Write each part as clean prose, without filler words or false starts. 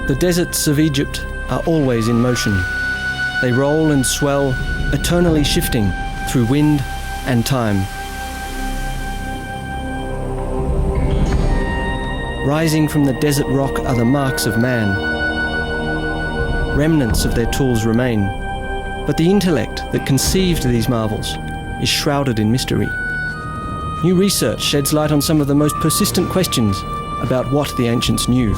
The deserts of Egypt are always in motion. They roll and swell, eternally shifting through wind and time. Rising from the desert rock are the marks of man. Remnants of their tools remain, but the intellect that conceived these marvels is shrouded in mystery. New research sheds light on some of the most persistent questions about what the ancients knew.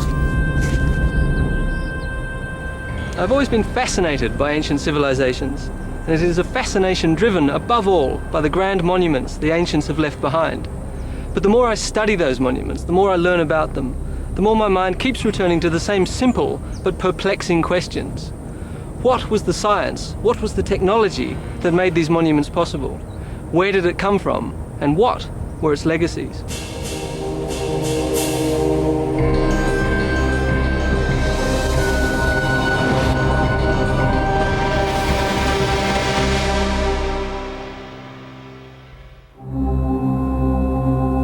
I've always been fascinated by ancient civilizations, and it is a fascination driven, above all, by the grand monuments the ancients have left behind. But the more I study those monuments, the more I learn about them, the more my mind keeps returning to the same simple but perplexing questions. What was the science, what was the technology that made these monuments possible? Where did it come from, and what were its legacies?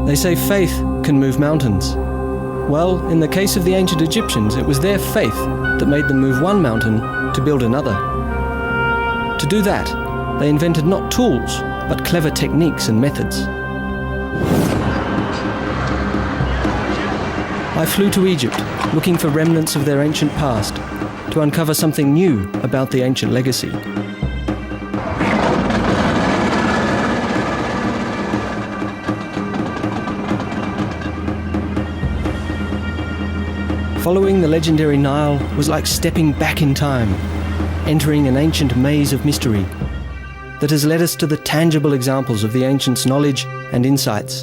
They say faith can move mountains. Well, in the case of the ancient Egyptians, it was their faith that made them move one mountain to build another. To do that, they invented not tools, but clever techniques and methods. I flew to Egypt, looking for remnants of their ancient past, to uncover something new about the ancient legacy. Following the legendary Nile was like stepping back in time, entering an ancient maze of mystery that has led us to the tangible examples of the ancients' knowledge and insights.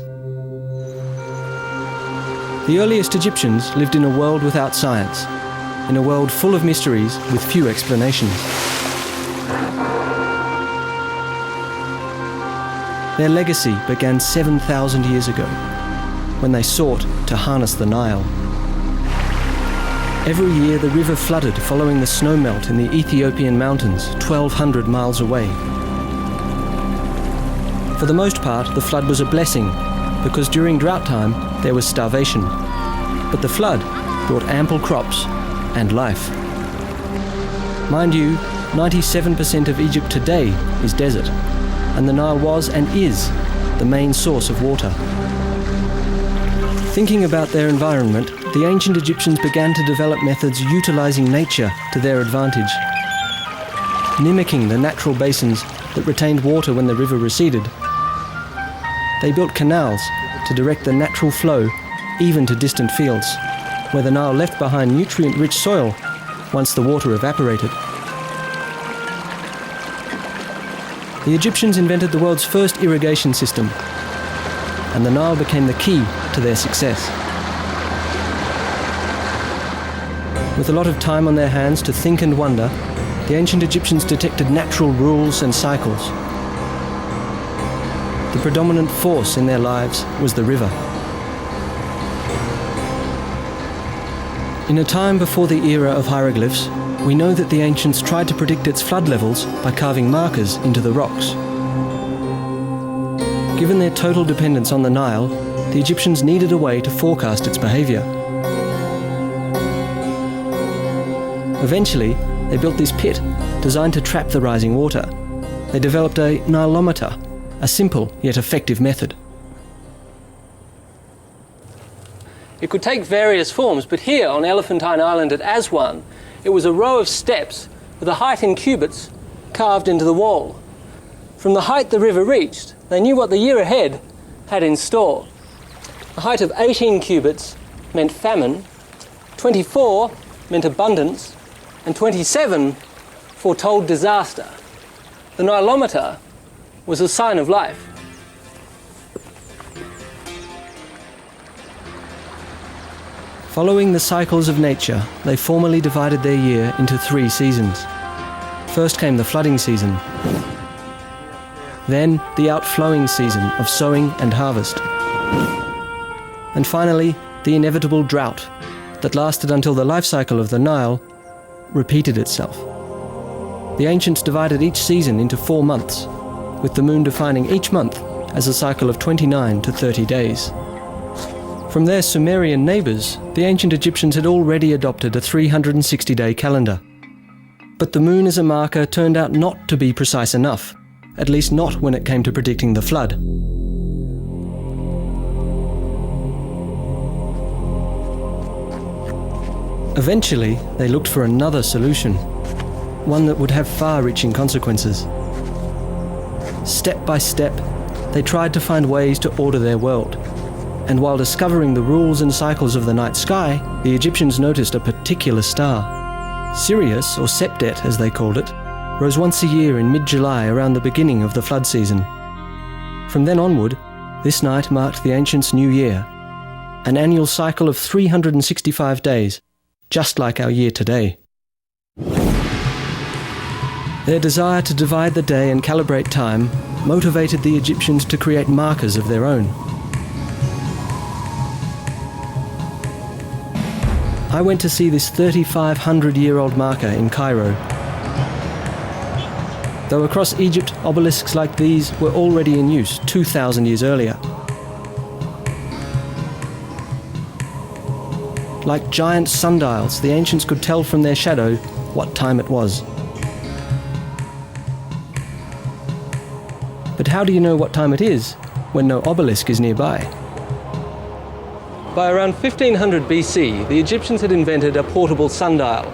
The earliest Egyptians lived in a world without science, in a world full of mysteries with few explanations. Their legacy began 7,000 years ago, when they sought to harness the Nile. Every year the river flooded following the snowmelt in the Ethiopian mountains 1,200 miles away. For the most part, the flood was a blessing, because during drought time there was starvation. But the flood brought ample crops and life. Mind you, 97% of Egypt today is desert, and the Nile was and is the main source of water. Thinking about their environment, the ancient Egyptians began to develop methods utilizing nature to their advantage. Mimicking the natural basins that retained water when the river receded, they built canals to direct the natural flow even to distant fields, where the Nile left behind nutrient-rich soil once the water evaporated. The Egyptians invented the world's first irrigation system, and the Nile became the key to their success. With a lot of time on their hands to think and wonder, the ancient Egyptians detected natural rules and cycles. The predominant force in their lives was the river. In a time before the era of hieroglyphs, we know that the ancients tried to predict its flood levels by carving markers into the rocks. Given their total dependence on the Nile, the Egyptians needed a way to forecast its behavior. Eventually, they built this pit designed to trap the rising water. They developed a Nilometer, a simple yet effective method. It could take various forms, but here on Elephantine Island at Aswan, it was a row of steps with a height in cubits carved into the wall. From the height the river reached, they knew what the year ahead had in store. A height of 18 cubits meant famine, 24 meant abundance, and 27 foretold disaster. The Nilometer was a sign of life. Following the cycles of nature, they formally divided their year into 3 seasons. First came the flooding season, then the outflowing season of sowing and harvest, and finally the inevitable drought that lasted until the life cycle of the Nile repeated itself. The ancients divided each season into 4 months, with the moon defining each month as a cycle of 29 to 30 days. From their Sumerian neighbours, the ancient Egyptians had already adopted a 360-day calendar. But the moon as a marker turned out not to be precise enough, at least not when it came to predicting the flood. Eventually, they looked for another solution, one that would have far-reaching consequences. Step by step, they tried to find ways to order their world. And while discovering the rules and cycles of the night sky, the Egyptians noticed a particular star. Sirius, or Septet as they called it, rose once a year in mid-July around the beginning of the flood season. From then onward, this night marked the ancients' new year, an annual cycle of 365 days, just like our year today. Their desire to divide the day and calibrate time motivated the Egyptians to create markers of their own. I went to see this 3,500-year-old marker in Cairo. Though across Egypt, obelisks like these were already in use 2,000 years earlier. Like giant sundials, the ancients could tell from their shadow what time it was. But how do you know what time it is when no obelisk is nearby? By around 1500 BC, the Egyptians had invented a portable sundial.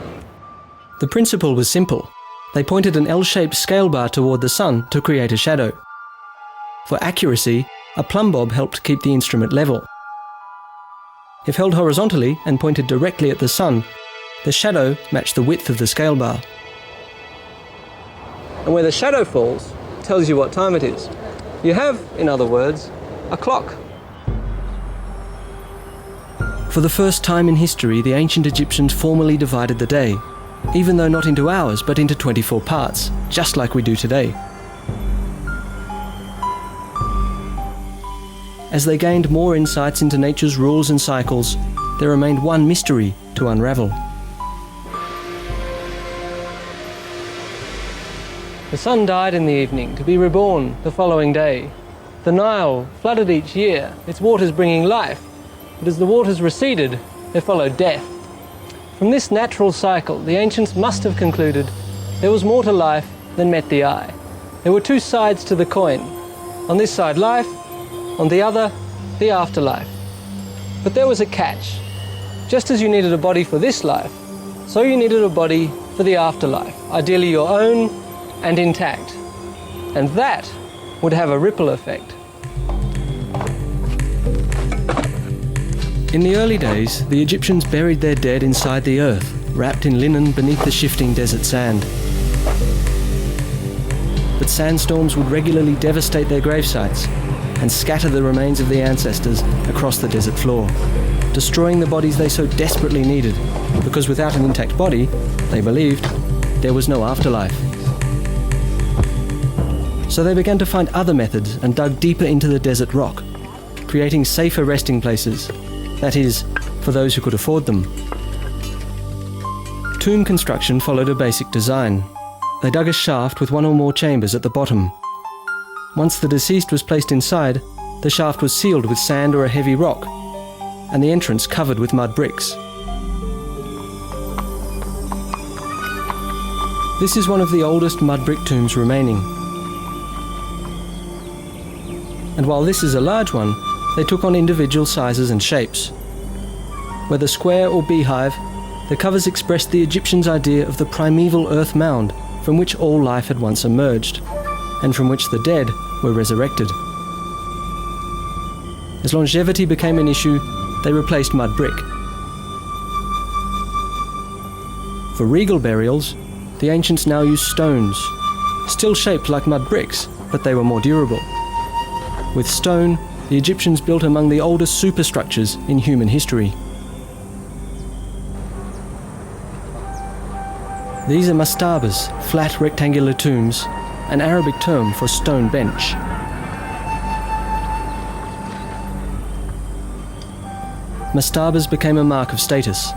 The principle was simple. They pointed an L-shaped scale bar toward the sun to create a shadow. For accuracy, a plumb bob helped keep the instrument level. If held horizontally and pointed directly at the sun, the shadow matched the width of the scale bar. And where the shadow falls tells you what time it is. You have, in other words, a clock. For the first time in history, the ancient Egyptians formally divided the day, even though not into hours but into 24 parts, just like we do today. As they gained more insights into nature's rules and cycles, there remained one mystery to unravel. The sun died in the evening to be reborn the following day. The Nile flooded each year, its waters bringing life, but as the waters receded, there followed death. From this natural cycle, the ancients must have concluded there was more to life than met the eye. There were two sides to the coin. On this side, life, on the other, the afterlife. But there was a catch. Just as you needed a body for this life, so you needed a body for the afterlife, ideally your own and intact. And that would have a ripple effect. In the early days, the Egyptians buried their dead inside the earth, wrapped in linen beneath the shifting desert sand. But sandstorms would regularly devastate their gravesites and scatter the remains of the ancestors across the desert floor, destroying the bodies they so desperately needed, because without an intact body, they believed, there was no afterlife. So they began to find other methods and dug deeper into the desert rock, creating safer resting places. That is, for those who could afford them. Tomb construction followed a basic design. They dug a shaft with one or more chambers at the bottom. Once the deceased was placed inside, the shaft was sealed with sand or a heavy rock, and the entrance covered with mud bricks. This is one of the oldest mud brick tombs remaining. And while this is a large one, they took on individual sizes and shapes. Whether square or beehive, the covers expressed the Egyptians' idea of the primeval earth mound from which all life had once emerged, and from which the dead were resurrected. As longevity became an issue, they replaced mud brick. For regal burials, the ancients now used stones, still shaped like mud bricks, but they were more durable. With stone, the Egyptians built among the oldest superstructures in human history. These are mastabas, flat rectangular tombs, an Arabic term for stone bench. Mastabas became a mark of status.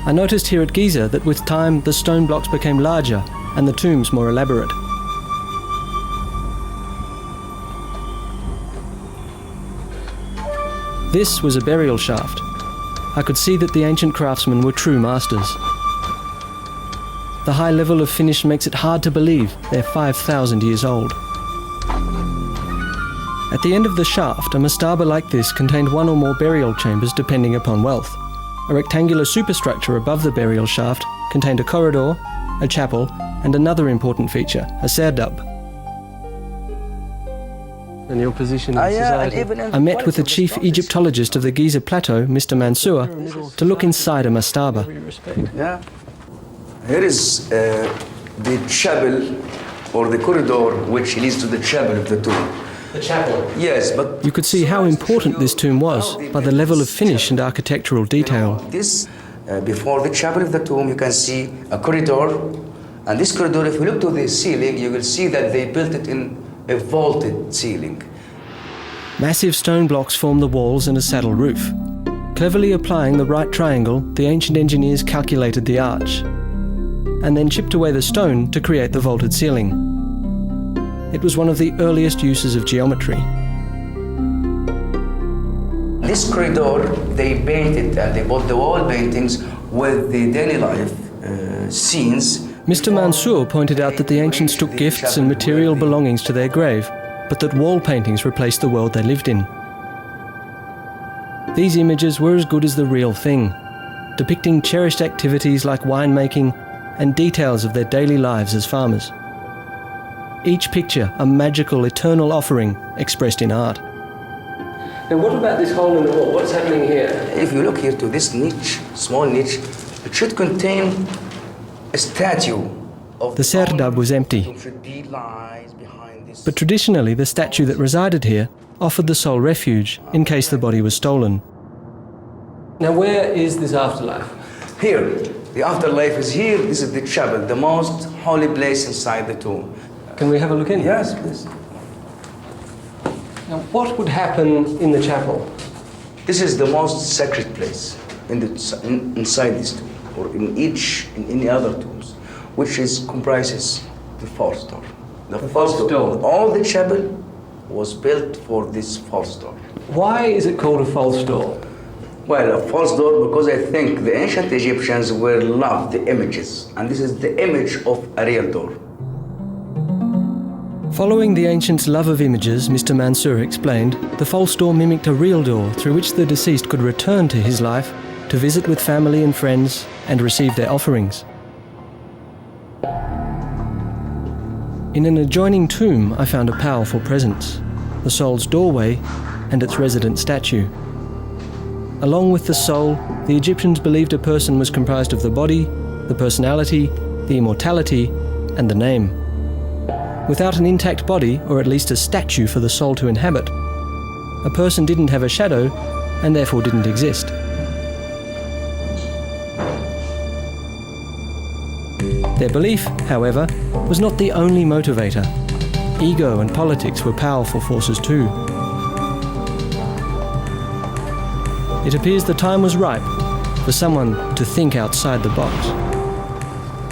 I noticed here at Giza that with time the stone blocks became larger and the tombs more elaborate. This was a burial shaft. I could see that the ancient craftsmen were true masters. The high level of finish makes it hard to believe they're 5,000 years old. At the end of the shaft, a mastaba like this contained one or more burial chambers depending upon wealth. A rectangular superstructure above the burial shaft contained a corridor, a chapel, and another important feature, a serdab. And your position in society? I met with the chief Egyptologist of the Giza Plateau, Mr. Mansour, to look inside a mastaba. Yeah. Here is the chapel, or the corridor, which leads to the chapel of the tomb. The chapel? Yes, but... You could see how important this tomb was by the level of finish and architectural detail. This, before the chapel of the tomb, you can see a corridor. And this corridor, if you look to the ceiling, you will see that they built it in a vaulted ceiling. Massive stone blocks form the walls and a saddle roof. Cleverly applying the right triangle, the ancient engineers calculated the arch, and then chipped away the stone to create the vaulted ceiling. It was one of the earliest uses of geometry. This corridor, they painted and they bought the wall paintings with the daily life scenes. Mr. Mansour pointed out that the ancients took gifts and material belongings to their grave, but that wall paintings replaced the world they lived in. These images were as good as the real thing, depicting cherished activities like winemaking and details of their daily lives as farmers. Each picture a magical, eternal offering expressed in art. Now what about this hole in the wall? What's happening here? If you look here to this niche, small niche, it should contain a statue of the serdab was empty. But traditionally, the statue that resided here offered the soul refuge in case the body was stolen. Now where is this afterlife? Here. The afterlife is here. This is the chapel, the most holy place inside the tomb. Can we have a look in? Yes, please. Now what would happen in the chapel? This is the most sacred place inside this tomb, or in any other tombs, which comprises the false door. The false door. All the chapel was built for this false door. Why is it called a false door? Well, a false door because I think the ancient Egyptians loved the images, and this is the image of a real door. Following the ancients' love of images, Mr. Mansour explained, the false door mimicked a real door through which the deceased could return to his life to visit with family and friends and receive their offerings. In an adjoining tomb, I found a powerful presence, the soul's doorway and its resident statue. Along with the soul, the Egyptians believed a person was comprised of the body, the personality, the immortality, and the name. Without an intact body, or at least a statue for the soul to inhabit, a person didn't have a shadow and therefore didn't exist. Their belief, however, was not the only motivator. Ego and politics were powerful forces too. It appears the time was ripe for someone to think outside the box.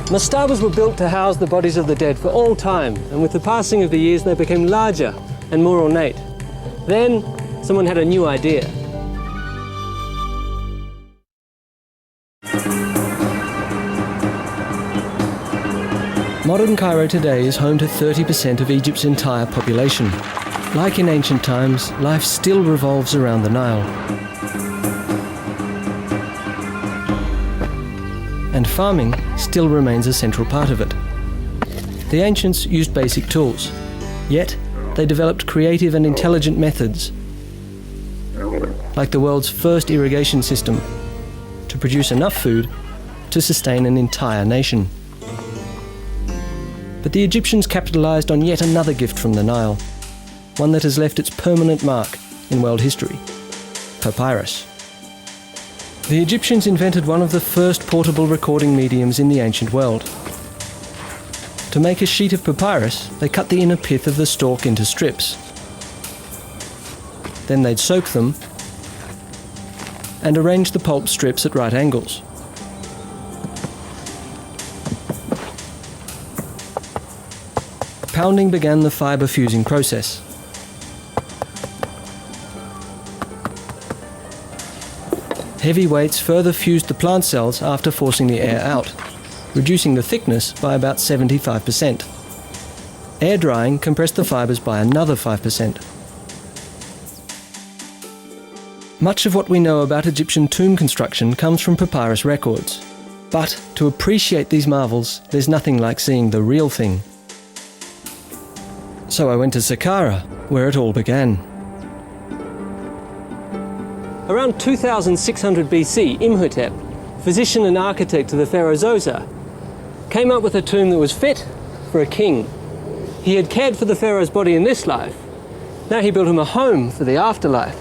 Mastabas were built to house the bodies of the dead for all time, and with the passing of the years they became larger and more ornate. Then, someone had a new idea. Modern Cairo today is home to 30% of Egypt's entire population. Like in ancient times, life still revolves around the Nile. And farming still remains a central part of it. The ancients used basic tools, yet they developed creative and intelligent methods, like the world's first irrigation system, to produce enough food to sustain an entire nation. But the Egyptians capitalized on yet another gift from the Nile, one that has left its permanent mark in world history: papyrus. The Egyptians invented one of the first portable recording mediums in the ancient world. To make a sheet of papyrus, they cut the inner pith of the stalk into strips. Then they'd soak them and arrange the pulp strips at right angles. Pounding began the fibre fusing process. heavy weights further fused the plant cells after forcing the air out, reducing the thickness by about 75%. Air drying compressed the fibres by another 5%. Much of what we know about Egyptian tomb construction comes from papyrus records. But to appreciate these marvels, there's nothing like seeing the real thing. So I went to Saqqara, where it all began. Around 2600 BC, Imhotep, physician and architect to the pharaoh Zoser, came up with a tomb that was fit for a king. He had cared for the pharaoh's body in this life. Now he built him a home for the afterlife.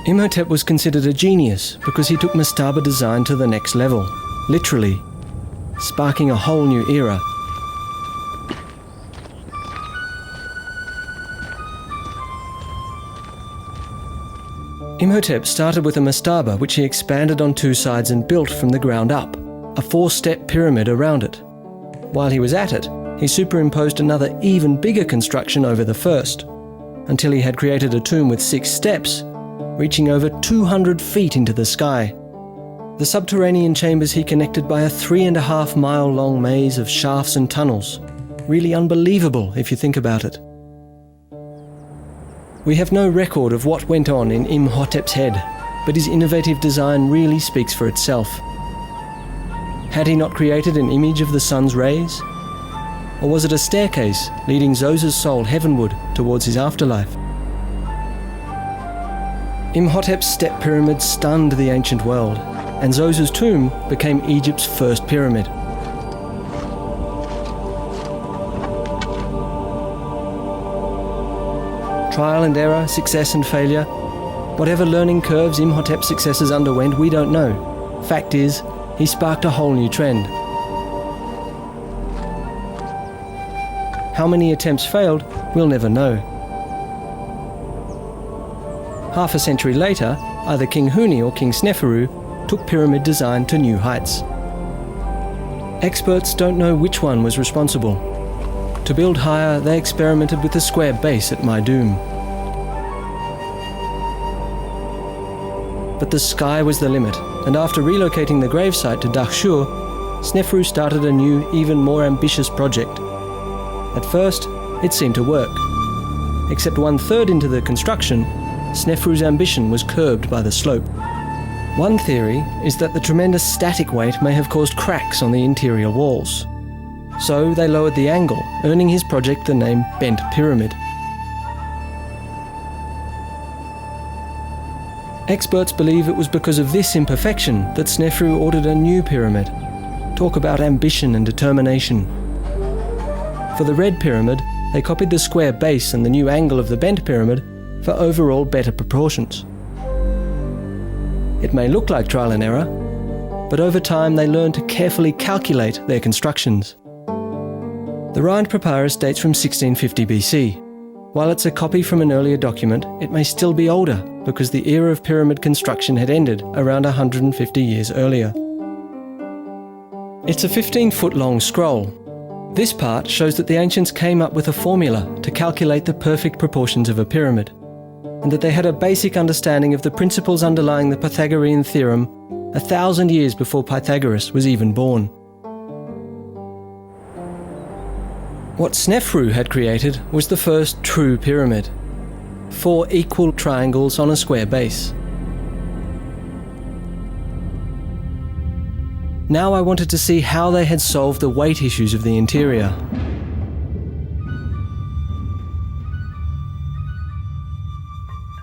Imhotep was considered a genius because he took mastaba design to the next level, literally, sparking a whole new era. Imhotep started with a mastaba which he expanded on two sides and built from the ground up, a 4-step pyramid around it. While he was at it, he superimposed another even bigger construction over the first, until he had created a tomb with 6 steps, reaching over 200 feet into the sky. The subterranean chambers he connected by a 3.5-mile-long maze of shafts and tunnels. Really unbelievable if you think about it. We have no record of what went on in Imhotep's head, but his innovative design really speaks for itself. Had he not created an image of the sun's rays? Or was it a staircase leading Zoser's soul heavenward towards his afterlife? Imhotep's step pyramid stunned the ancient world, and Zoser's tomb became Egypt's first pyramid. Trial and error, success and failure. Whatever learning curves Imhotep's successors underwent, we don't know. Fact is, he sparked a whole new trend. How many attempts failed, we'll never know. Half a century later, either King Huni or King Sneferu took pyramid design to new heights. Experts don't know which one was responsible. To build higher, they experimented with a square base at Maidoum. But the sky was the limit, and after relocating the gravesite to Dahshur, Sneferu started a new, even more ambitious project. At first, it seemed to work. Except 1/3 into the construction, Sneferu's ambition was curbed by the slope. One theory is that the tremendous static weight may have caused cracks on the interior walls. So they lowered the angle, earning his project the name Bent Pyramid. Experts believe it was because of this imperfection that Sneferu ordered a new pyramid. Talk about ambition and determination. For the Red Pyramid, they copied the square base and the new angle of the Bent Pyramid for overall better proportions. It may look like trial and error, but over time they learned to carefully calculate their constructions. The Rhind Papyrus dates from 1650 BC. While it's a copy from an earlier document, it may still be older because the era of pyramid construction had ended around 150 years earlier. It's a 15-foot-long scroll. This part shows that the ancients came up with a formula to calculate the perfect proportions of a pyramid, and that they had a basic understanding of the principles underlying the Pythagorean theorem 1,000 years before Pythagoras was even born. What Sneferu had created was the first true pyramid. 4 equal triangles on a square base. Now I wanted to see how they had solved the weight issues of the interior.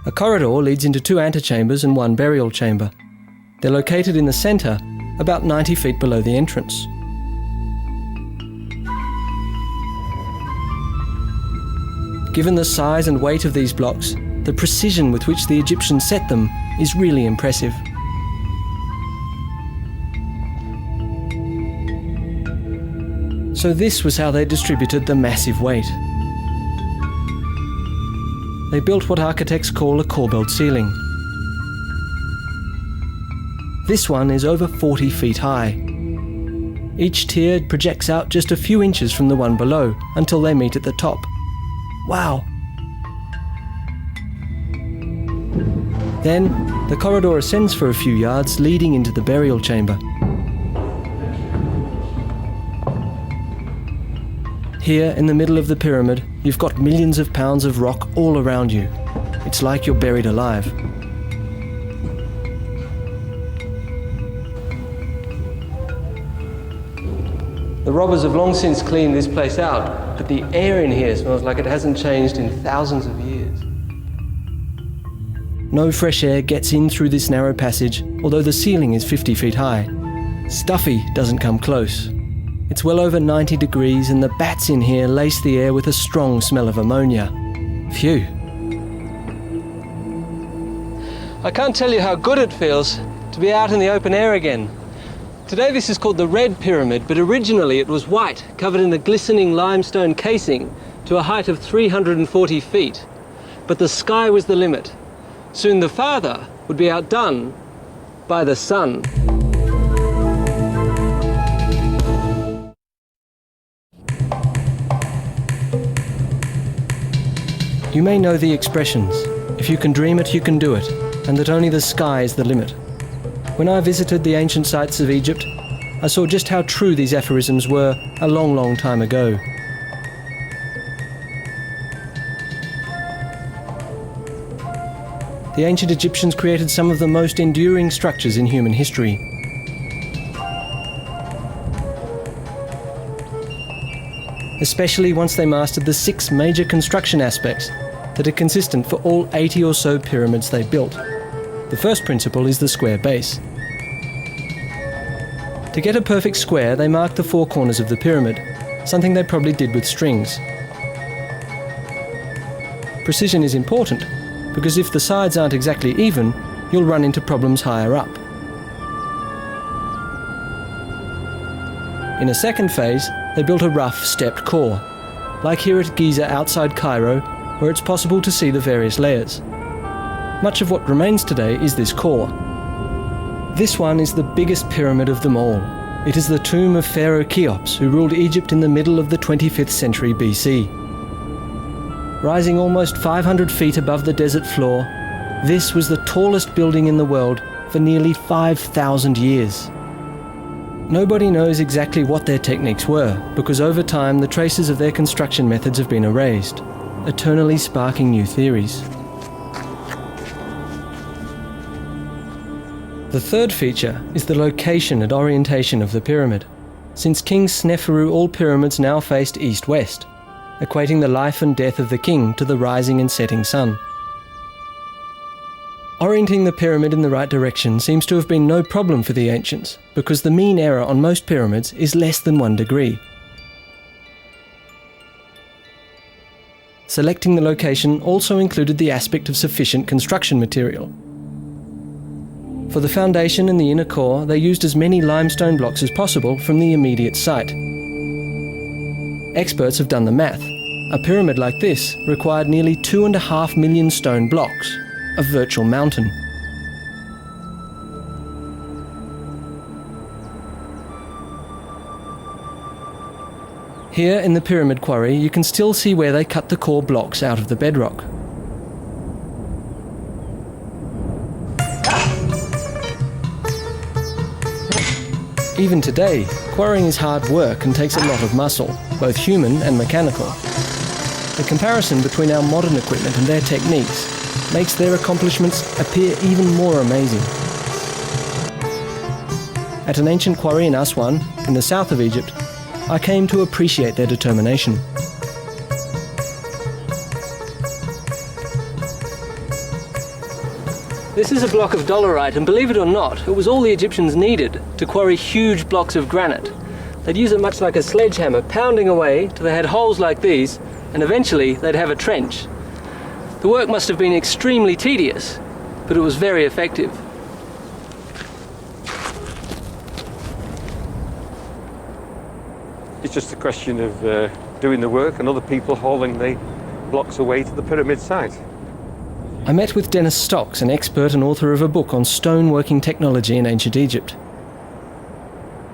A corridor leads into 2 antechambers and 1 burial chamber. They're located in the centre, about 90 feet below the entrance. Given the size and weight of these blocks, the precision with which the Egyptians set them is really impressive. So this was how they distributed the massive weight. They built what architects call a corbelled ceiling. This one is over 40 feet high. Each tier projects out just a few inches from the one below until they meet at the top. Wow! Then, the corridor ascends for a few yards, leading into the burial chamber. Here, in the middle of the pyramid, you've got millions of pounds of rock all around you. It's like you're buried alive. The robbers have long since cleaned this place out, but the air in here smells like it hasn't changed in thousands of years. No fresh air gets in through this narrow passage, although the ceiling is 50 feet high. Stuffy doesn't come close. It's well over 90 degrees and the bats in here lace the air with a strong smell of ammonia. Phew. I can't tell you how good it feels to be out in the open air again. Today this is called the Red Pyramid, but originally it was white, covered in a glistening limestone casing to a height of 340 feet. But the sky was the limit. Soon the farther would be outdone by the sun. You may know the expressions, if you can dream it, you can do it, and that only the sky is the limit. When I visited the ancient sites of Egypt, I saw just how true these aphorisms were a long, long time ago. The ancient Egyptians created some of the most enduring structures in human history. Especially once they mastered the 6 major construction aspects that are consistent for all 80 or so pyramids they built. The first principle is the square base. To get a perfect square, they marked the 4 corners of the pyramid, something they probably did with strings. Precision is important, because if the sides aren't exactly even, you'll run into problems higher up. In a second phase, they built a rough, stepped core, like here at Giza outside Cairo, where it's possible to see the various layers. Much of what remains today is this core. This one is the biggest pyramid of them all. It is the tomb of Pharaoh Cheops, who ruled Egypt in the middle of the 25th century BC. Rising almost 500 feet above the desert floor, this was the tallest building in the world for nearly 5,000 years. Nobody knows exactly what their techniques were, because over time the traces of their construction methods have been erased, eternally sparking new theories. The third feature is the location and orientation of the pyramid. Since King Sneferu, all pyramids now faced east-west, equating the life and death of the king to the rising and setting sun. Orienting the pyramid in the right direction seems to have been no problem for the ancients, because the mean error on most pyramids is less than 1 degree. Selecting the location also included the aspect of sufficient construction material. For the foundation and the inner core, they used as many limestone blocks as possible from the immediate site. Experts have done the math. A pyramid like this required nearly 2.5 million stone blocks, a virtual mountain. Here in the pyramid quarry, you can still see where they cut the core blocks out of the bedrock. Even today, quarrying is hard work and takes a lot of muscle, both human and mechanical. The comparison between our modern equipment and their techniques makes their accomplishments appear even more amazing. At an ancient quarry in Aswan, in the south of Egypt, I came to appreciate their determination. This is a block of dolerite, and believe it or not, it was all the Egyptians needed to quarry huge blocks of granite. They'd use it much like a sledgehammer, pounding away till they had holes like these, and eventually they'd have a trench. The work must have been extremely tedious, but it was very effective. It's just a question of doing the work and other people hauling the blocks away to the pyramid site. I met with Dennis Stocks, an expert and author of a book on stoneworking technology in ancient Egypt.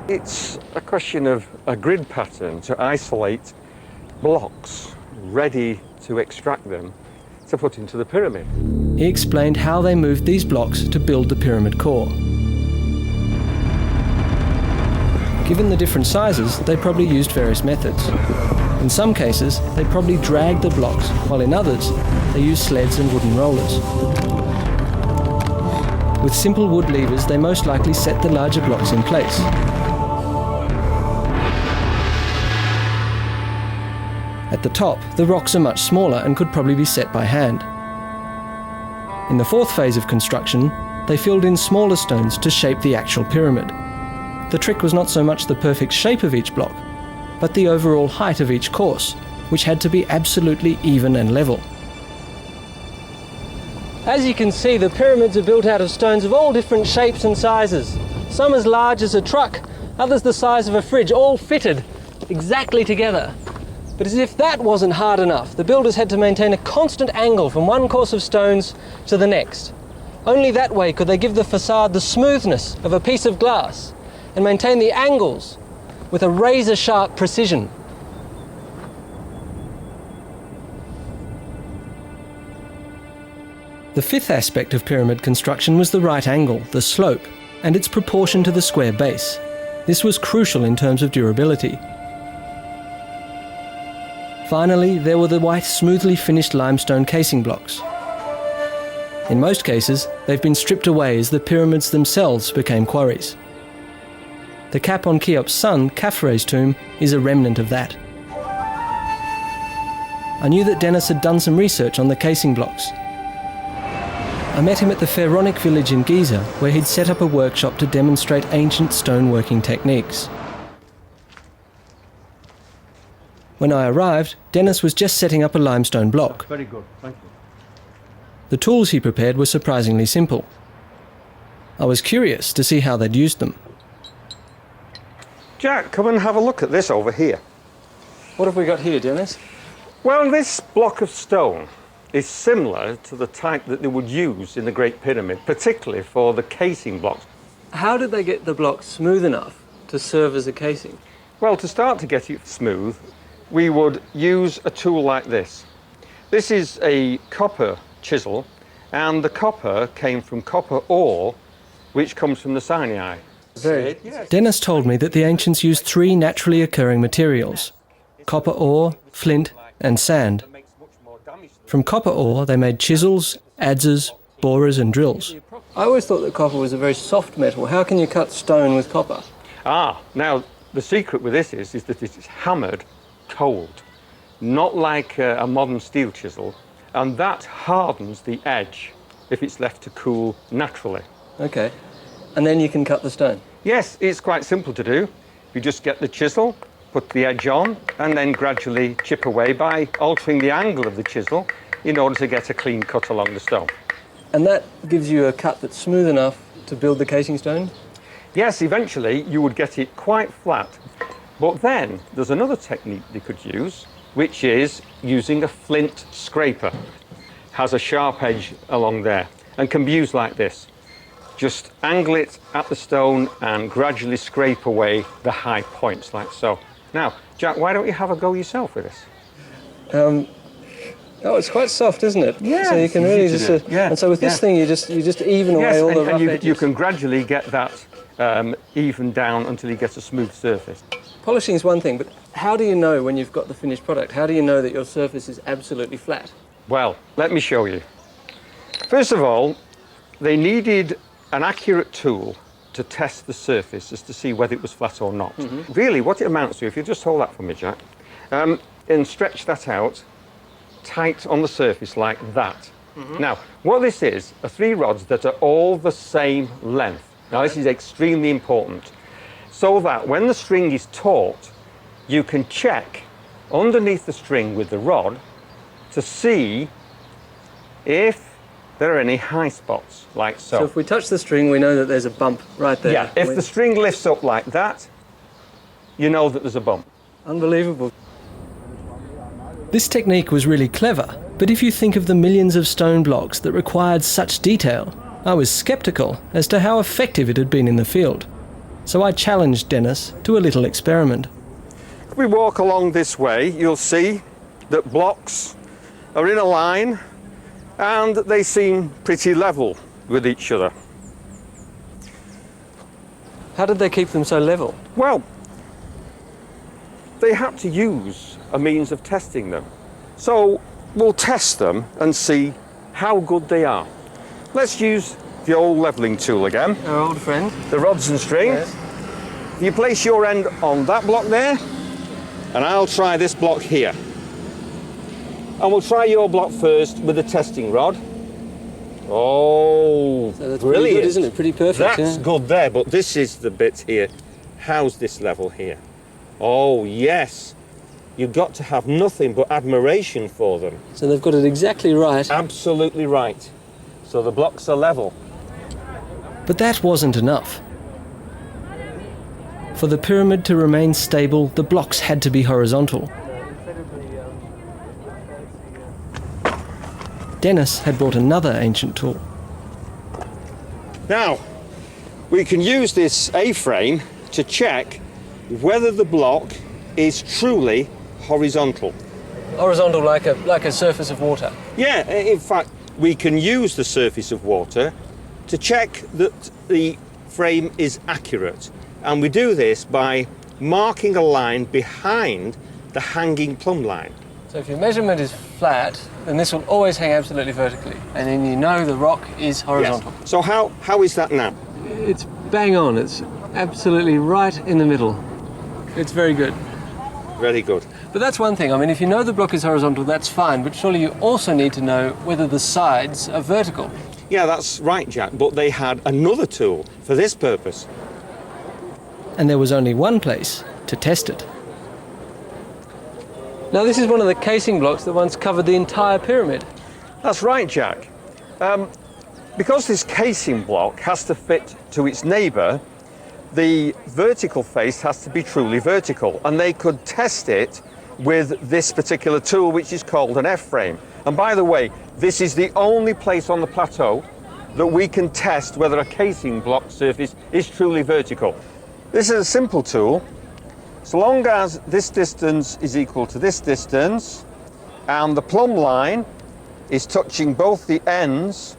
It's a question of a grid pattern to isolate blocks ready to extract them to put into the pyramid. He explained how they moved these blocks to build the pyramid core. Given the different sizes, they probably used various methods. In some cases, they probably dragged the blocks, while in others, they used sleds and wooden rollers. With simple wood levers, they most likely set the larger blocks in place. At the top, the rocks are much smaller and could probably be set by hand. In the fourth phase of construction, they filled in smaller stones to shape the actual pyramid. The trick was not so much the perfect shape of each block, but the overall height of each course, which had to be absolutely even and level. As you can see, the pyramids are built out of stones of all different shapes and sizes. Some as large as a truck, others the size of a fridge, all fitted exactly together. But as if that wasn't hard enough, the builders had to maintain a constant angle from one course of stones to the next. Only that way could they give the facade the smoothness of a piece of glass and maintain the angles with a razor-sharp precision. The fifth aspect of pyramid construction was the right angle, the slope, and its proportion to the square base. This was crucial in terms of durability. Finally, there were the white, smoothly finished limestone casing blocks. In most cases, they've been stripped away as the pyramids themselves became quarries. The cap on Cheop's son, Khafre's tomb, is a remnant of that. I knew that Dennis had done some research on the casing blocks. I met him at the Pharaonic village in Giza, where he'd set up a workshop to demonstrate ancient stoneworking techniques. When I arrived, Dennis was just setting up a limestone block. Very good, thank you. The tools he prepared were surprisingly simple. I was curious to see how they'd used them. Jack, come and have a look at this over here. What have we got here, Dennis? Well, this block of stone is similar to the type that they would use in the Great Pyramid, particularly for the casing blocks. How did they get the block smooth enough to serve as a casing? Well, to start to get it smooth, we would use a tool like this. This is a copper chisel, and the copper came from copper ore, which comes from the Sinai. Dennis told me that the ancients used three naturally occurring materials: copper ore, flint, and sand. From copper ore, they made chisels, adzes, borers, and drills. I always thought that copper was a very soft metal. How can you cut stone with copper? Now the secret with this is that it is hammered cold, not like a modern steel chisel, and that hardens the edge if it's left to cool naturally. Okay. And then you can cut the stone? Yes, it's quite simple to do. You just get the chisel, put the edge on, and then gradually chip away by altering the angle of the chisel in order to get a clean cut along the stone. And that gives you a cut that's smooth enough to build the casing stone? Yes, eventually you would get it quite flat. But then there's another technique they could use, which is using a flint scraper. Has a sharp edge along there and can be used like this. Just angle it at the stone and gradually scrape away the high points like so. Now, Jack, why don't you have a go yourself with this? Oh, it's quite soft, isn't it? Yeah. So you can really just... And so with this thing, you just even away all the rough edges. You can gradually get that even down until you get a smooth surface. Polishing is one thing, but how do you know when you've got the finished product? How do you know that your surface is absolutely flat? Well, let me show you. First of all, they needed an accurate tool to test the surface as to see whether it was flat or not. Mm-hmm. Really, what it amounts to, if you just hold that for me, Jack, and stretch that out tight on the surface like that. Mm-hmm. Now, what this is, are three rods that are all the same length. Now, this is extremely important, so that when the string is taut, you can check underneath the string with the rod to see if there are any high spots, like so. So if we touch the string, we know that there's a bump right there. Yeah, if the string lifts up like that, you know that there's a bump. Unbelievable. This technique was really clever, but if you think of the millions of stone blocks that required such detail, I was sceptical as to how effective it had been in the field. So I challenged Dennis to a little experiment. If we walk along this way, you'll see that blocks are in a line and they seem pretty level with each other. How did they keep them so level? Well, they had to use a means of testing them. So we'll test them and see how good they are. Let's use the old levelling tool again, Our old friend. the rods and string. Yes. You place your end on that block there, and I'll try this block here. And we'll try your block first with the testing rod. Oh, So that's brilliant. pretty good, isn't it? Pretty perfect. That's yeah. good there, but this is the bit here. How's this level here? Oh, yes. You've got to have nothing but admiration for them. So they've got it exactly right. Absolutely right. So the blocks are level. But that wasn't enough. For the pyramid to remain stable, the blocks had to be horizontal. Dennis had brought another ancient tool. Now, we can use this A-frame to check whether the block is truly horizontal. Horizontal like a surface of water. Yeah, in fact, we can use the surface of water to check that the frame is accurate. And we do this by marking a line behind the hanging plumb line. So if your measurement is flat, then this will always hang absolutely vertically. And then you know the rock is horizontal. Yes. So how is that now? It's bang on. It's absolutely right in the middle. It's very good. Very good. But that's one thing. I mean, if you know the block is horizontal, that's fine. But surely you also need to know whether the sides are vertical. Yeah, that's right, Jack. But they had another tool for this purpose. And there was only one place to test it. Now, this is one of the casing blocks that once covered the entire pyramid. That's right, Jack. Because this casing block has to fit to its neighbour, the vertical face has to be truly vertical, and they could test it with this particular tool, which is called an F-frame. And by the way, this is the only place on the plateau that we can test whether a casing block surface is truly vertical. This is a simple tool. So long as this distance is equal to this distance and the plumb line is touching both the ends,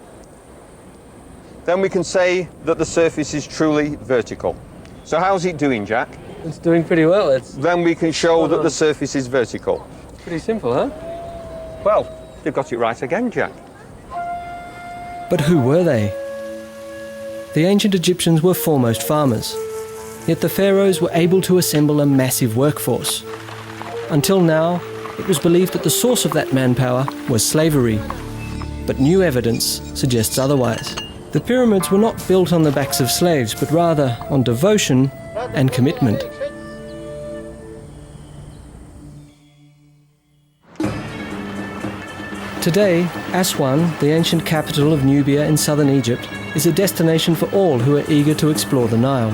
then we can say that the surface is truly vertical. So how's it doing, Jack? It's doing pretty well. It's Then we can show that the surface is vertical. pretty simple, huh? Well, they've got it right again, Jack. But who were they? The ancient Egyptians were foremost farmers, yet the pharaohs were able to assemble a massive workforce. Until now, it was believed that the source of that manpower was slavery, but new evidence suggests otherwise. The pyramids were not built on the backs of slaves, but rather on devotion and commitment. Today, Aswan, the ancient capital of Nubia in southern Egypt, is a destination for all who are eager to explore the Nile.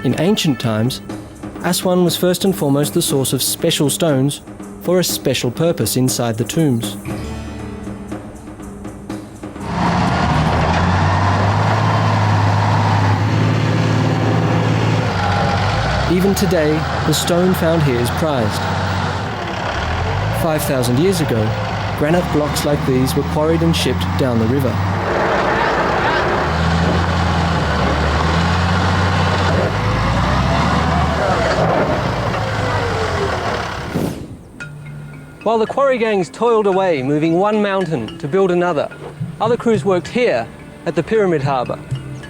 In ancient times, Aswan was first and foremost the source of special stones for a special purpose inside the tombs. Even today, the stone found here is prized. 5,000 years ago, granite blocks like these were quarried and shipped down the river. While the quarry gangs toiled away, moving one mountain to build another, other crews worked here at the Pyramid Harbour.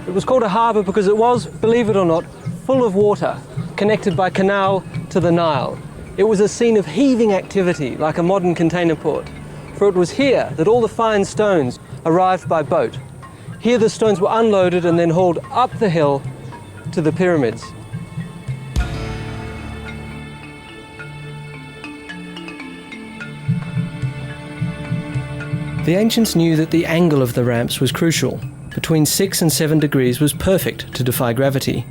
It was called a harbour because it was, believe it or not, full of water, connected by canal to the Nile. It was a scene of heaving activity, like a modern container port. For it was here that all the fine stones arrived by boat. Here the stones were unloaded and then hauled up the hill to the pyramids. The ancients knew that the angle of the ramps was crucial. Between 6 and 7 degrees was perfect to defy gravity.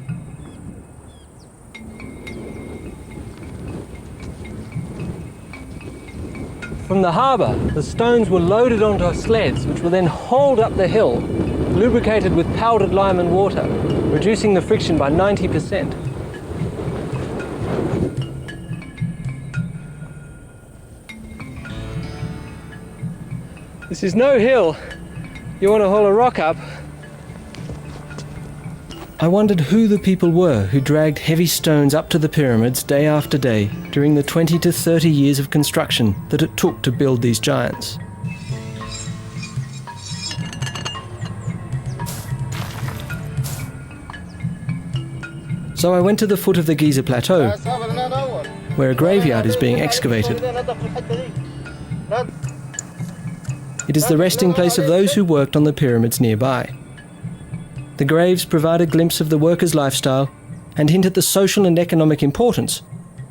From the harbour, the stones were loaded onto sleds, which were then hauled up the hill, lubricated with powdered lime and water, reducing the friction by 90%. This is no hill. You want to haul a rock up? I wondered who the people were who dragged heavy stones up to the pyramids day after day during the 20 to 30 years of construction that it took to build these giants. So I went to the foot of the Giza Plateau, where a graveyard is being excavated. It is the resting place of those who worked on the pyramids nearby. The graves provide a glimpse of the workers' lifestyle and hint at the social and economic importance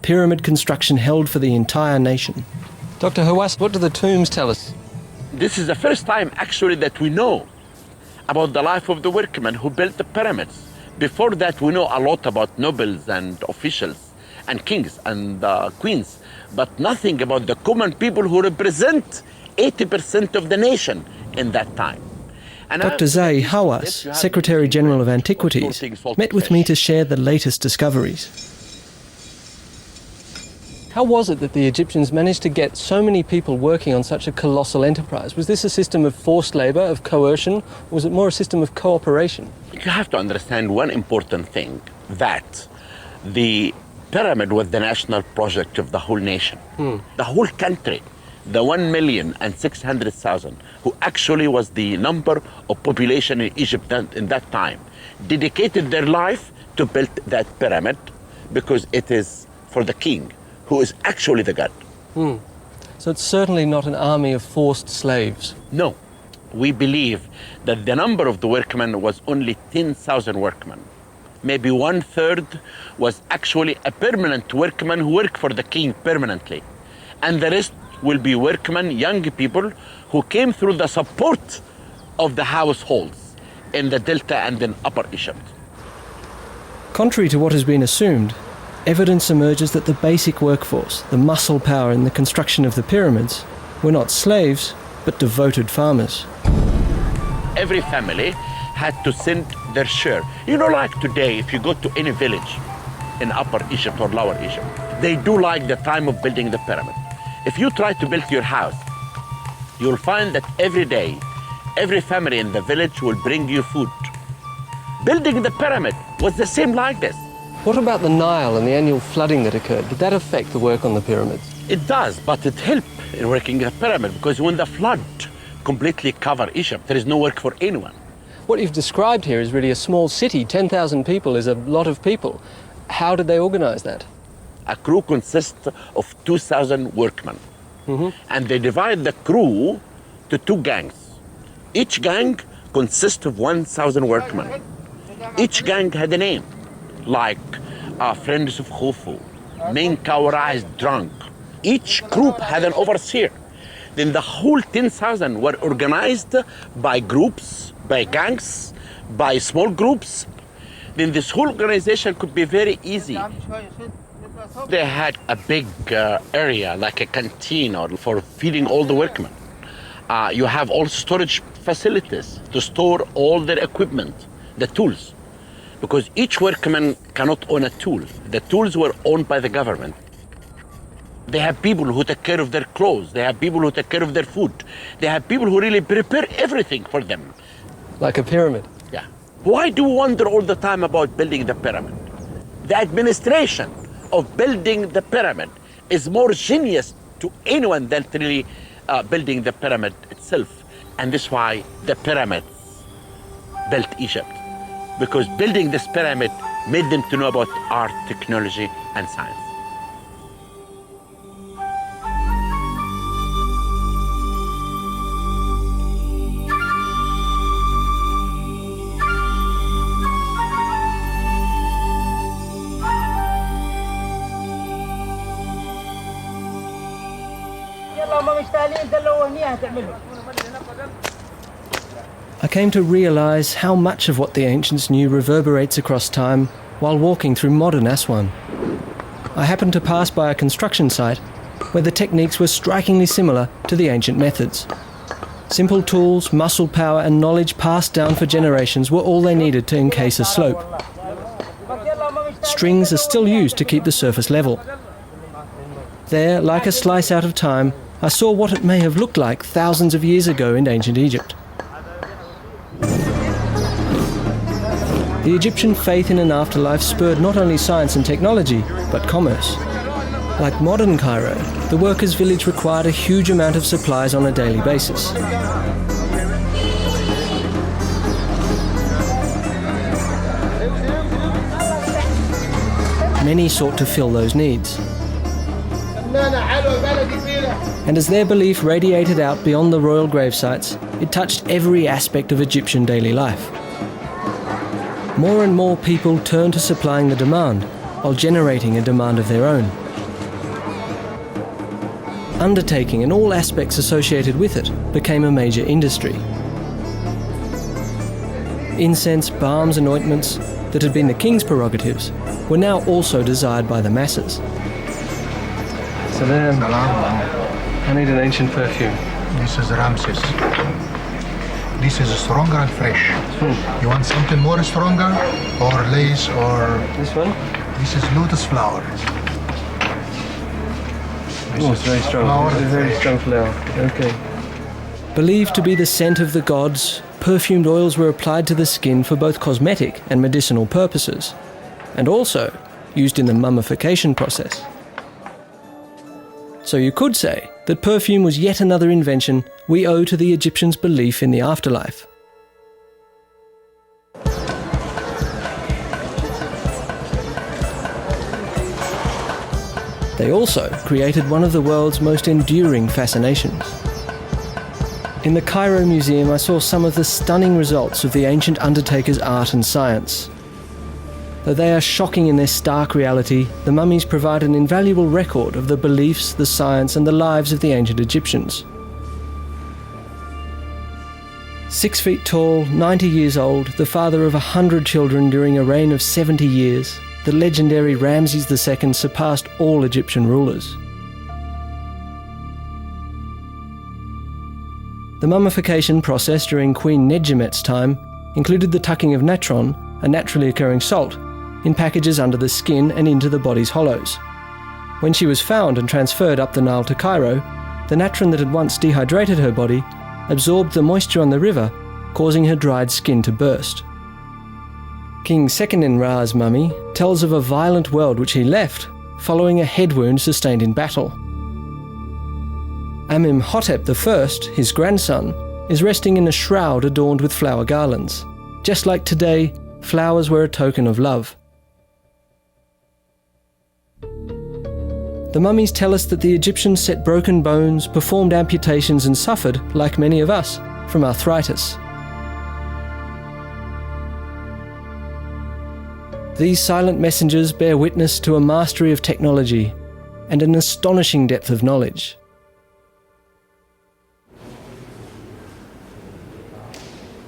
pyramid construction held for the entire nation. Dr. Hawass, what do the tombs tell us? This is the first time actually that we know about the life of the workmen who built the pyramids. Before that, we know a lot about nobles and officials and kings and queens, but nothing about the common people who represent 80% of the nation in that time. And Dr. Zahi Hawass, Secretary General of Antiquities, met with me to share the latest discoveries. How was it that the Egyptians managed to get so many people working on such a colossal enterprise? Was this a system of forced labour, of coercion, or was it more a system of cooperation? You have to understand one important thing, that the pyramid was the national project of the whole nation, the whole country. The 1,600,000, who actually was the number of population in Egypt in that time, dedicated their life to build that pyramid because it is for the king, who is actually the god. So it's certainly not an army of forced slaves. No, we believe that the number of the workmen was only 10,000 workmen. Maybe 1/3 was actually a permanent workman who worked for the king permanently. And the rest will be workmen, young people who came through the support of the households in the Delta and in Upper Egypt. Contrary to what has been assumed, evidence emerges that the basic workforce, the muscle power in the construction of the pyramids, were not slaves, but devoted farmers. Every family had to send their share. You know, like today, if you go to any village in Upper Egypt or Lower Egypt, they do like the time of building the pyramid. If you try to build your house, you'll find that every day, every family in the village will bring you food. Building the pyramid was the same like this. What about the Nile and the annual flooding that occurred? Did that affect the work on the pyramids? It does, but it helped in working the pyramid because when the flood completely covered Egypt, there is no work for anyone. What you've described here is really a small city. 10,000 people is a lot of people. How did they organize that? A crew consists of 2,000 workmen. And they divide the crew to 2 gangs. Each gang consists of 1,000 workmen. Each gang had a name, like Friends of Khufu, Menkaura is drunk. Each group had an overseer. Then the whole 10,000 were organized by groups, by gangs, by small groups. Then this whole organization could be very easy. They had a big area, like a canteen or for feeding all the workmen. You have all storage facilities to store all their equipment, the tools. Because each workman cannot own a tool. The tools were owned by the government. They have people who take care of their clothes. They have people who take care of their food. They have people who really prepare everything for them. Like a pyramid? Yeah. Why do we wonder all the time about building the pyramid? The administration of building the pyramid is more genius to anyone than really building the pyramid itself. And this is why the pyramids built Egypt. Because building this pyramid made them to know about art, technology, and science. I came to realise how much of what the ancients knew reverberates across time while walking through modern Aswan. I happened to pass by a construction site where the techniques were strikingly similar to the ancient methods. Simple tools, muscle power and knowledge passed down for generations were all they needed to encase a slope. Strings are still used to keep the surface level. There, like a slice out of time, I saw what it may have looked like thousands of years ago in ancient Egypt. The Egyptian faith in an afterlife spurred not only science and technology, but commerce. Like modern Cairo, the workers' village required a huge amount of supplies on a daily basis. Many sought to fill those needs. And as their belief radiated out beyond the royal gravesites, it touched every aspect of Egyptian daily life. More and more people turned to supplying the demand, while generating a demand of their own. Undertaking and all aspects associated with it became a major industry. Incense, balms and ointments that had been the king's prerogatives were now also desired by the masses. Salam. I need an ancient perfume. This is Ramses. This is stronger and fresh. You want something more stronger, or lace, or This one? this is lotus flower. This is very strong. flower It's a very fresh. strong flower. Okay. Believed to be the scent of the gods, perfumed oils were applied to the skin for both cosmetic and medicinal purposes, and also used in the mummification process. So you could say that perfume was yet another invention we owe to the Egyptians' belief in the afterlife. They also created one of the world's most enduring fascinations. In the Cairo Museum, I saw some of the stunning results of the ancient undertakers' art and science. Though they are shocking in their stark reality, the mummies provide an invaluable record of the beliefs, the science, and the lives of the ancient Egyptians. 6 feet tall, 90 years old, the father of 100 children during a reign of 70 years, the legendary Ramses II surpassed all Egyptian rulers. The mummification process during Queen Nedjemet's time included the tucking of natron, a naturally occurring salt, in packages under the skin and into the body's hollows. When she was found and transferred up the Nile to Cairo, the natron that had once dehydrated her body absorbed the moisture on the river, causing her dried skin to burst. King Seqenen-Ra's mummy tells of a violent world which he left following a head wound sustained in battle. Amenhotep I, his grandson, is resting in a shroud adorned with flower garlands. Just like today, flowers were a token of love. The mummies tell us that the Egyptians set broken bones, performed amputations and suffered, like many of us, from arthritis. These silent messengers bear witness to a mastery of technology and an astonishing depth of knowledge.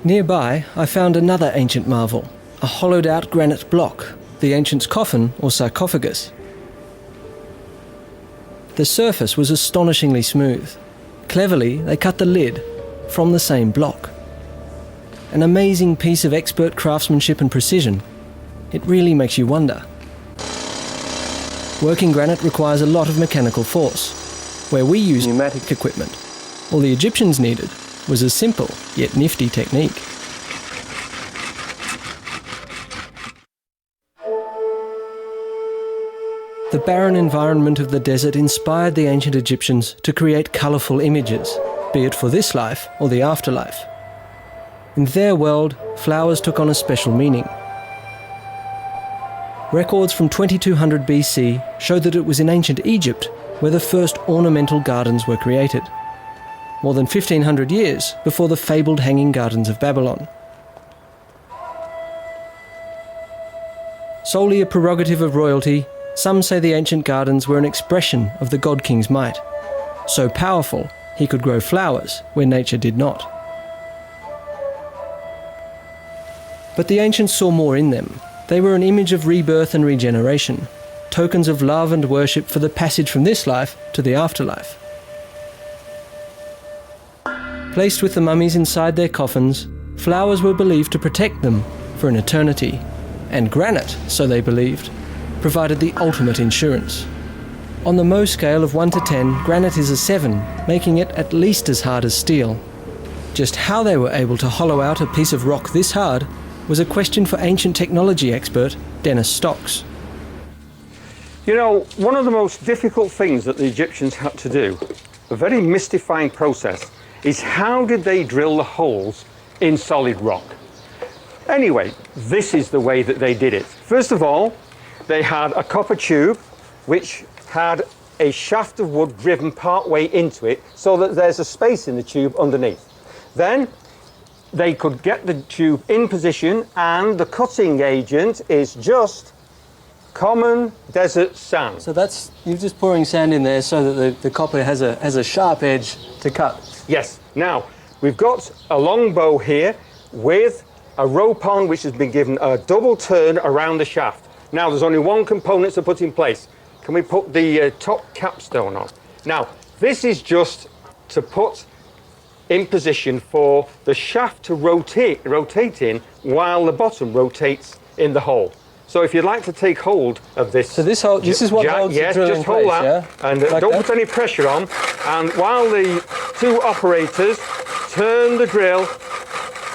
Nearby, I found another ancient marvel, a hollowed-out granite block, the ancients' coffin or sarcophagus. The surface was astonishingly smooth. Cleverly, they cut the lid from the same block. An amazing piece of expert craftsmanship and precision. It really makes you wonder. Working granite requires a lot of mechanical force, where we use pneumatic equipment. All the Egyptians needed was a simple yet nifty technique. The barren environment of the desert inspired the ancient Egyptians to create colourful images, be it for this life or the afterlife. In their world, flowers took on a special meaning. Records from 2200 BC show that it was in ancient Egypt where the first ornamental gardens were created, more than 1500 years before the fabled Hanging Gardens of Babylon. Solely a prerogative of royalty, some say the ancient gardens were an expression of the God King's might, so powerful he could grow flowers where nature did not. But the ancients saw more in them. They were an image of rebirth and regeneration, tokens of love and worship for the passage from this life to the afterlife. Placed with the mummies inside their coffins, flowers were believed to protect them for an eternity, and granite, so they believed, provided the ultimate insurance. On the Mohs scale of 1 to 10, granite is a 7, making it at least as hard as steel. Just how they were able to hollow out a piece of rock this hard was a question for ancient technology expert Dennis Stocks. You know, one of the most difficult things that the Egyptians had to do, a very mystifying process, is how did they drill the holes in solid rock? Anyway, this is the way that they did it. First of all, they had a copper tube which had a shaft of wood driven part way into it so that there's a space in the tube underneath. Then they could get the tube in position, and the cutting agent is just common desert sand. So that's, you're just pouring sand in there so that the copper has a sharp edge to cut. Yes. Now, we've got a long bow here with a rope on which has been given a double turn around the shaft. Now, there's only one component to put in place. Can we put the top capstone on? Now, this is just to put in position for the shaft to rotate in while the bottom rotates in the hole. So if you'd like to take hold of this... So this is what holds the drill in place, yes, just hold that, yeah? and Like don't that? put any pressure on. And while the two operators turn the drill,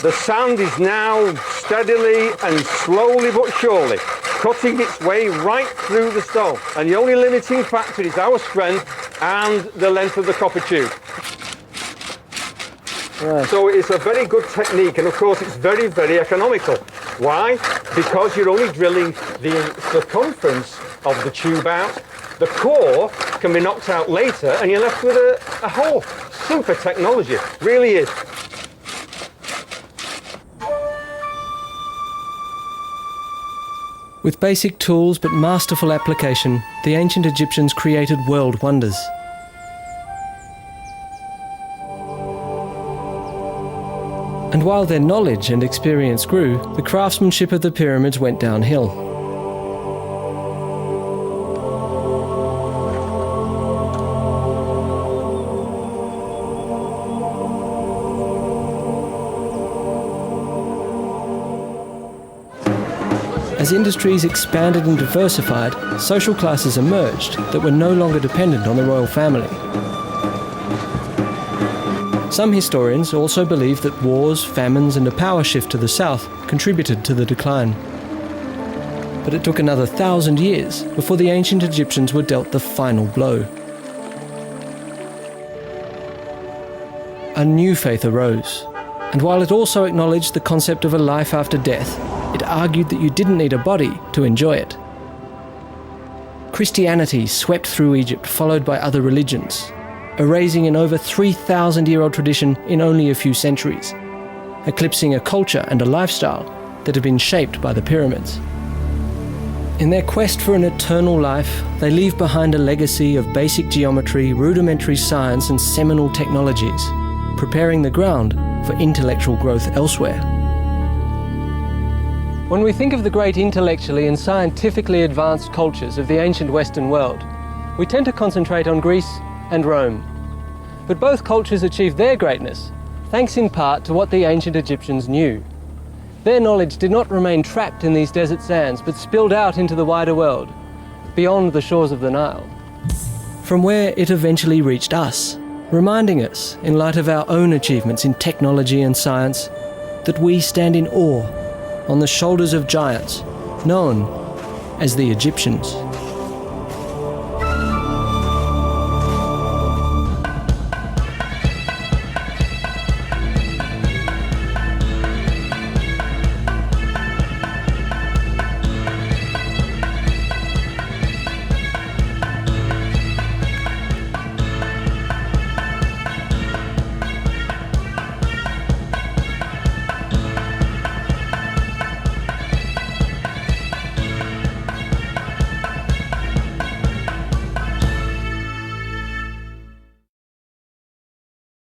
the sand is now steadily and slowly but surely cutting its way right through the stone. And the only limiting factor is our strength and the length of the copper tube. Right. So it's a very good technique, and of course it's very, very economical. Why? Because you're only drilling the circumference of the tube out. The core can be knocked out later and you're left with a hole. Super technology, really is. With basic tools but masterful application, the ancient Egyptians created world wonders. And while their knowledge and experience grew, the craftsmanship of the pyramids went downhill. As industries expanded and diversified, social classes emerged that were no longer dependent on the royal family. Some historians also believe that wars, famines, and a power shift to the south contributed to the decline. But it took another 1,000 years before the ancient Egyptians were dealt the final blow. A new faith arose, and while it also acknowledged the concept of a life after death, it argued that you didn't need a body to enjoy it. Christianity swept through Egypt, followed by other religions, erasing an over 3,000-year-old tradition in only a few centuries, eclipsing a culture and a lifestyle that had been shaped by the pyramids. In their quest for an eternal life, they leave behind a legacy of basic geometry, rudimentary science, and seminal technologies, preparing the ground for intellectual growth elsewhere. When we think of the great intellectually and scientifically advanced cultures of the ancient Western world, we tend to concentrate on Greece and Rome. But both cultures achieved their greatness thanks in part to what the ancient Egyptians knew. Their knowledge did not remain trapped in these desert sands, but spilled out into the wider world, beyond the shores of the Nile. From where it eventually reached us, reminding us, in light of our own achievements in technology and science, that we stand in awe on the shoulders of giants known as the Egyptians.